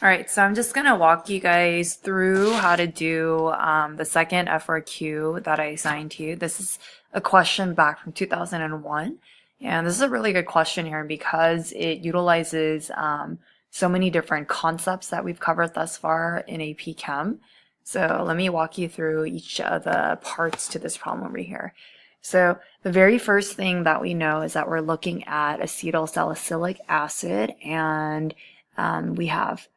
All right, so I'm just gonna walk you guys through how to do the second FRQ that I assigned to you. This is a question back from 2001, and this is a really good question here because it utilizes so many different concepts that we've covered thus far in AP Chem. So let me walk you through each of the parts to this problem over here. So the very first thing that we know is that we're looking at acetyl salicylic acid, and we have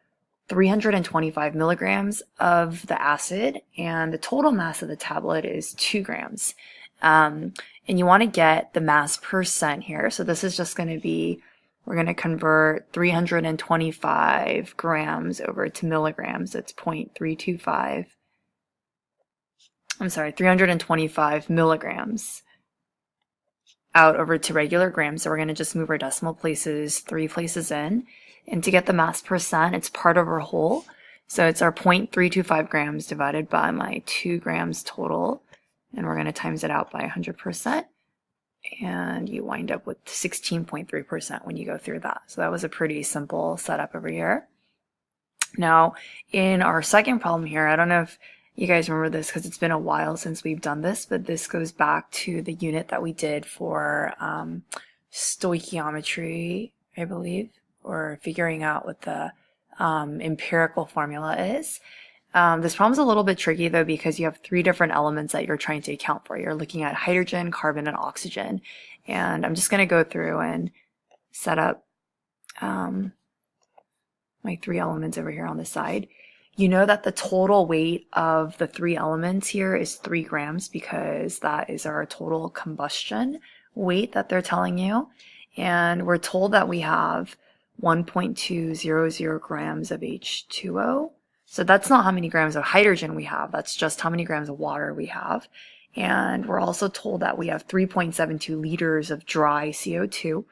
325 milligrams of the acid, and the total mass of the tablet is 2 grams. And you want to get the mass percent here. So this is just going to be, we're going to convert 325 grams over to milligrams. It's 0.325. I'm sorry, 325 milligrams out over to regular grams. So we're going to just move our decimal places 3 places in. And to get the mass percent, it's part of our whole. So it's our 0.325 grams divided by my 2 grams total. And we're going to times it out by 100%. And you wind up with 16.3% when you go through that. So that was a pretty simple setup over here. Now, in our second problem here, I don't know if you guys remember this because it's been a while since we've done this, but this goes back to the unit that we did for stoichiometry, I believe, or figuring out what the empirical formula is. This problem's a little bit tricky though because you have 3 different elements that you're trying to account for. You're looking at hydrogen, carbon, and oxygen. And I'm just going to go through and set up my 3 elements over here on the side. You know that the total weight of the 3 elements here is 3 grams because that is our total combustion weight that they're telling you. And we're told that we have 1.200 grams of H2O. So that's not how many grams of hydrogen we have. That's just how many grams of water we have. And we're also told that we have 3.72 liters of dry CO2.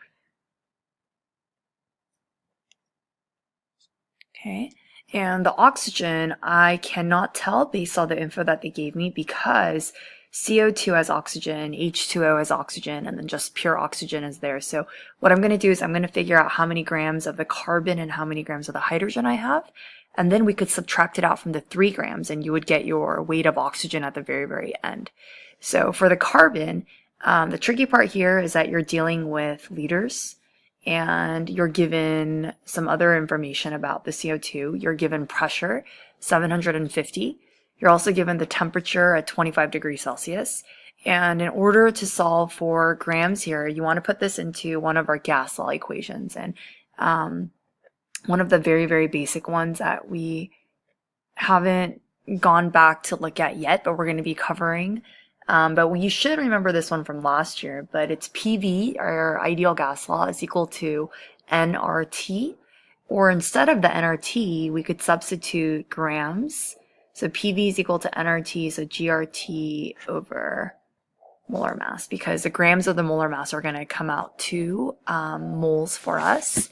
Okay. And the oxygen, I cannot tell based on the info that they gave me because CO2 has oxygen, H2O has oxygen, and then just pure oxygen is there. So what I'm going to do is I'm going to figure out how many grams of the carbon and how many grams of the hydrogen I have. And then we could subtract it out from the 3 grams and you would get your weight of oxygen at the very, very end. So for the carbon, the tricky part here is that you're dealing with liters and you're given some other information about the CO2. You're given pressure, 750. You're also given the temperature at 25 degrees Celsius. And in order to solve for grams here, you want to put this into one of our gas law equations. And one of the very, very basic ones that we haven't gone back to look at yet, but we're going to be covering. But you should remember this one from last year, but it's PV, our ideal gas law, is equal to nRT. Or instead of the nRT, we could substitute grams. So PV is equal to nRT, so GRT over molar mass, because the grams of the molar mass are going to come out to moles for us.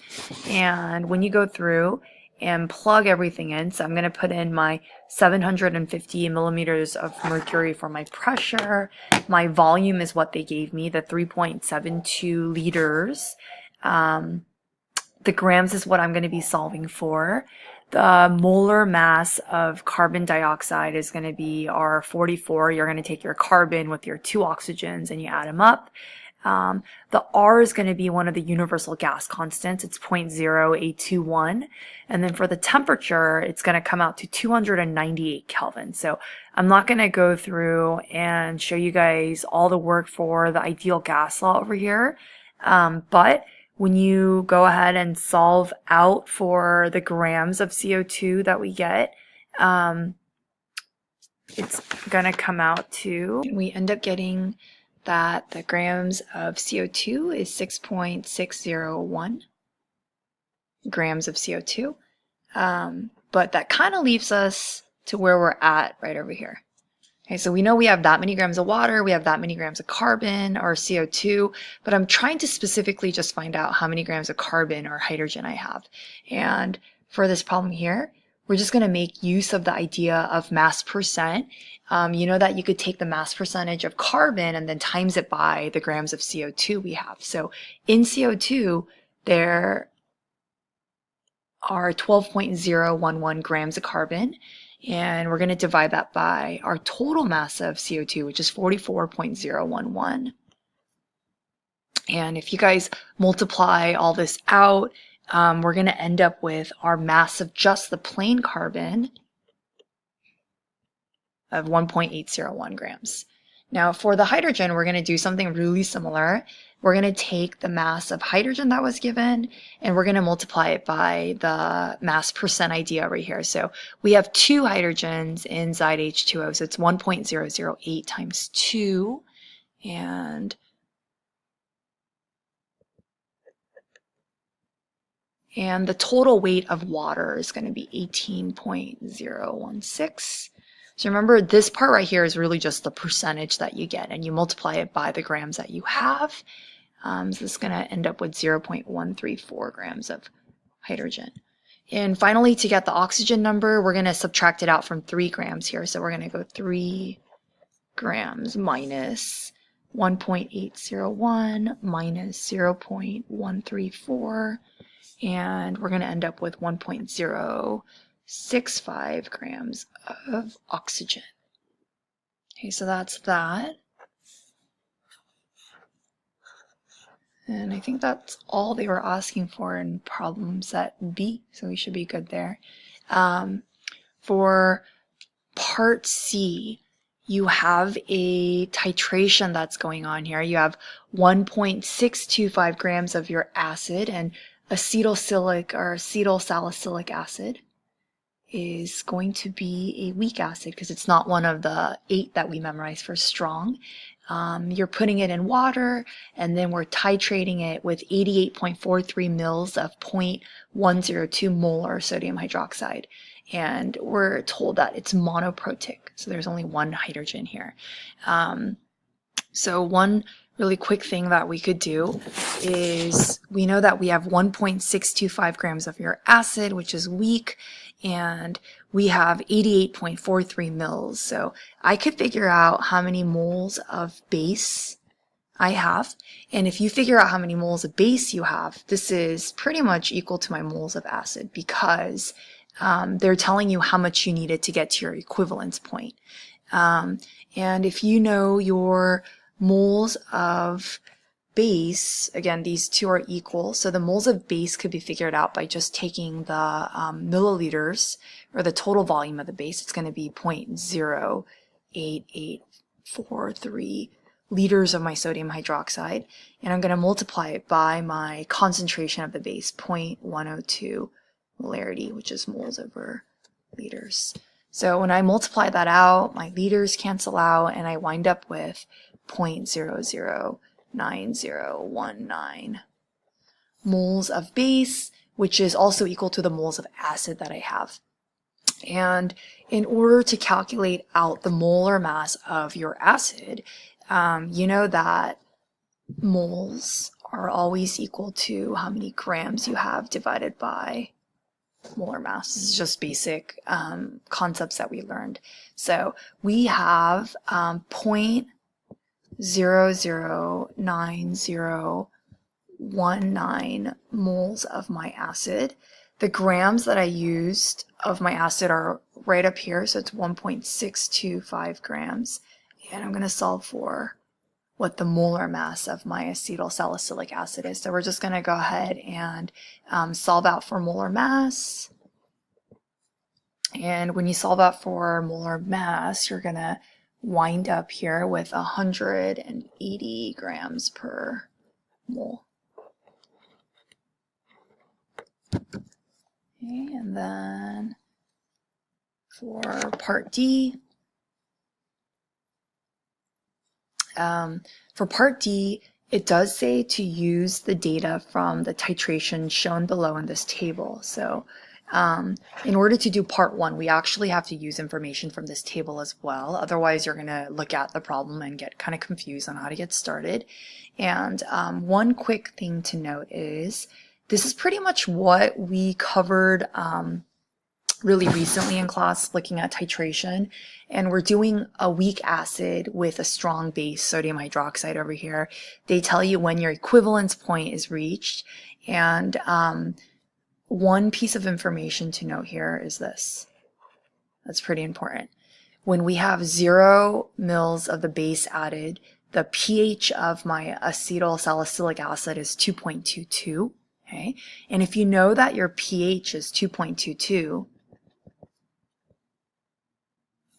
And when you go through and plug everything in, so I'm going to put in my 750 millimeters of mercury for my pressure. My volume is what they gave me, the 3.72 liters. The grams is what I'm going to be solving for. The molar mass of carbon dioxide is going to be our 44. You're going to take your carbon with your 2 oxygens and you add them up. The R is going to be one of the universal gas constants. It's 0.0821. And then for the temperature, it's going to come out to 298 Kelvin. So I'm not going to go through and show you guys all the work for the ideal gas law over here. But when you go ahead and solve out for the grams of CO2 that we get, it's going to come out to, we end up getting that the grams of CO2 is 6.601 grams of CO2. But that kind of leaves us to where we're at right over here. Okay, so we know we have that many grams of water, we have that many grams of carbon or CO2, but I'm trying to specifically just find out how many grams of carbon or hydrogen I have. And for this problem here, we're just going to make use of the idea of mass percent. You know that you could take the mass percentage of carbon and then times it by the grams of CO2 we have. So in CO2, there our 12.011 grams of carbon, and we're going to divide that by our total mass of CO2, which is 44.011. And if you guys multiply all this out, we're going to end up with our mass of just the plain carbon of 1.801 grams. Now for the hydrogen, we're going to do something really similar. We're going to take the mass of hydrogen that was given, and we're going to multiply it by the mass percent idea right here. So we have 2 hydrogens inside H2O, so it's 1.008 times 2, and the total weight of water is going to be 18.016. So remember, this part right here is really just the percentage that you get, and you multiply it by the grams that you have. So this is going to end up with 0.134 grams of hydrogen. And finally, to get the oxygen number, we're going to subtract it out from 3 grams here. So we're going to go 3 grams minus 1.801 minus 0.134, and we're going to end up with 1.065 grams of oxygen. Okay, so that's that. And I think that's all they were asking for in problem set B, so we should be good there. For part C, you have a titration that's going on here. You have 1.625 grams of your acid, and acetylsalicylic or acetylsalicylic acid is going to be a weak acid because it's not one of the 8 that we memorized for strong. You're putting it in water, and then we're titrating it with 88.43 mils of 0.102 molar sodium hydroxide. And we're told that it's monoprotic, so there's only 1 hydrogen here. So one really quick thing that we could do is, we know that we have 1.625 grams of your acid, which is weak, and we have 88.43 mils. So I could figure out how many moles of base I have. And if you figure out how many moles of base you have, this is pretty much equal to my moles of acid, because they're telling you how much you needed to get to your equivalence point. And if you know your moles of base, again, these two are equal, so the moles of base could be figured out by just taking the milliliters, or the total volume of the base. It's going to be 0.08843 liters of my sodium hydroxide, and I'm going to multiply it by my concentration of the base, 0.102 molarity, which is moles over liters. So when I multiply that out, my liters cancel out, and I wind up with 0.009019 moles of base, which is also equal to the moles of acid that I have. And in order to calculate out the molar mass of your acid, you know that moles are always equal to how many grams you have divided by molar mass. This is just basic concepts that we learned. So we have 0.009019 moles of my acid. The grams that I used of my acid are right up here, so it's 1.625 grams. And I'm going to solve for what the molar mass of my acetylsalicylic acid is. So we're just going to go ahead and solve out for molar mass. And when you solve out for molar mass, you're going to wind up here with 180 grams per mole. Okay, and then for part D, it does say to use the data from the titration shown below in this table. So in order to do part 1, we actually have to use information from this table as well. Otherwise, you're going to look at the problem and get kind of confused on how to get started. And one quick thing to note is this is pretty much what we covered really recently in class, looking at titration. And we're doing a weak acid with a strong base, sodium hydroxide over here. They tell you when your equivalence point is reached, and one piece of information to note here is this. That's pretty important. When we have 0 mils of the base added, the pH of my acetyl salicylic acid is 2.22. Okay? And if you know that your pH is 2.22,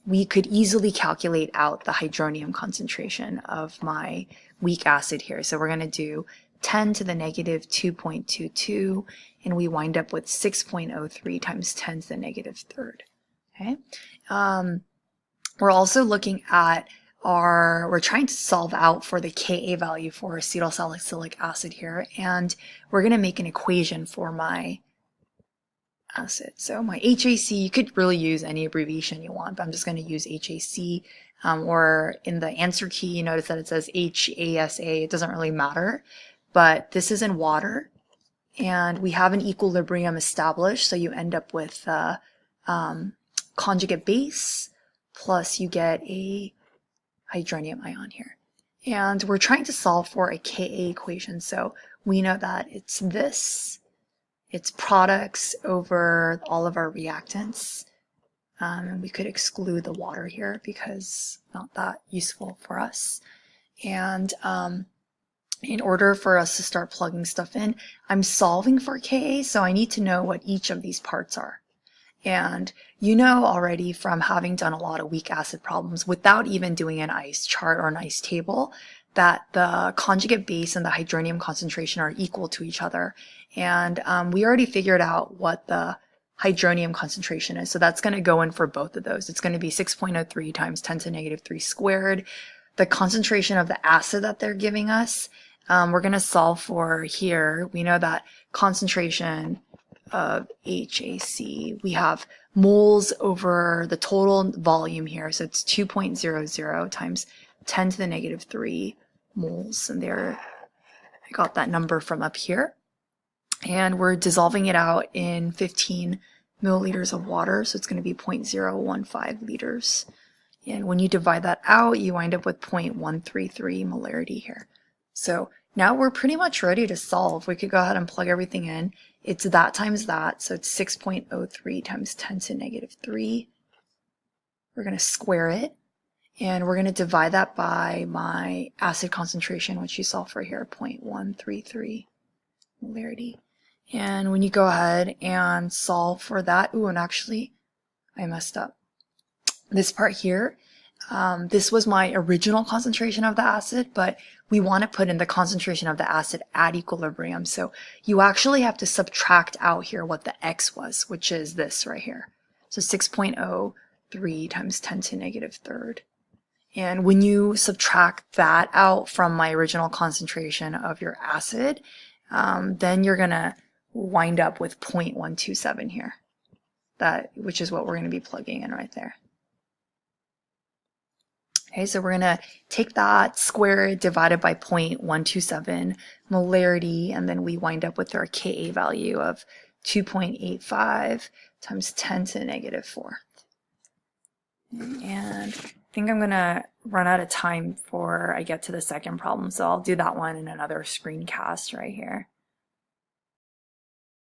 we could easily calculate out the hydronium concentration of my weak acid here. So we're going to do 10 to the negative 2.22, and we wind up with 6.03 times 10 to the negative third. Okay. We're also looking at we're trying to solve out for the Ka value for acetyl salicylic acid here, and we're going to make an equation for my acid. So my HAC, you could really use any abbreviation you want, but I'm just going to use HAC, or in the answer key, you notice that it says HASA. It doesn't really matter, but this is in water, and we have an equilibrium established, so you end up with conjugate base, plus you get a hydronium ion here. And we're trying to solve for a Ka equation, so we know that it's this. It's products over all of our reactants. And we could exclude the water here because not that useful for us. And in order for us to start plugging stuff in, I'm solving for Ka, so I need to know what each of these parts are. And you know already from having done a lot of weak acid problems without even doing an ICE chart or an ICE table, that the conjugate base and the hydronium concentration are equal to each other. And we already figured out what the hydronium concentration is. So that's going to go in for both of those. It's going to be 6.03 times 10 to the negative 3 squared. The concentration of the acid that they're giving us, we're going to solve for here. We know that concentration of HAC, we have moles over the total volume here. So it's 2.00 times 10 to the negative 3 moles. And there, I got that number from up here. And we're dissolving it out in 15 milliliters of water. So it's going to be 0.015 liters. And when you divide that out, you wind up with 0.133 molarity here. So now we're pretty much ready to solve. We could go ahead and plug everything in. It's that times that, so it's 6.03 times 10 to the negative 3. We're going to square it, and we're going to divide that by my acid concentration, which you saw for here, 0.133 molarity. And when you go ahead and solve for that, and actually, I messed up. This part here, this was my original concentration of the acid, but we want to put in the concentration of the acid at equilibrium. So you actually have to subtract out here what the X was, which is this right here. So 6.03 times 10 to the negative third. And when you subtract that out from my original concentration of your acid, then you're going to wind up with 0.127 here, which is what we're going to be plugging in right there. Okay, so we're going to take that, square it, divided by 0.127 molarity, and then we wind up with our Ka value of 2.85 times 10 to the negative 4. And I think I'm going to run out of time before I get to the second problem, so I'll do that one in another screencast right here.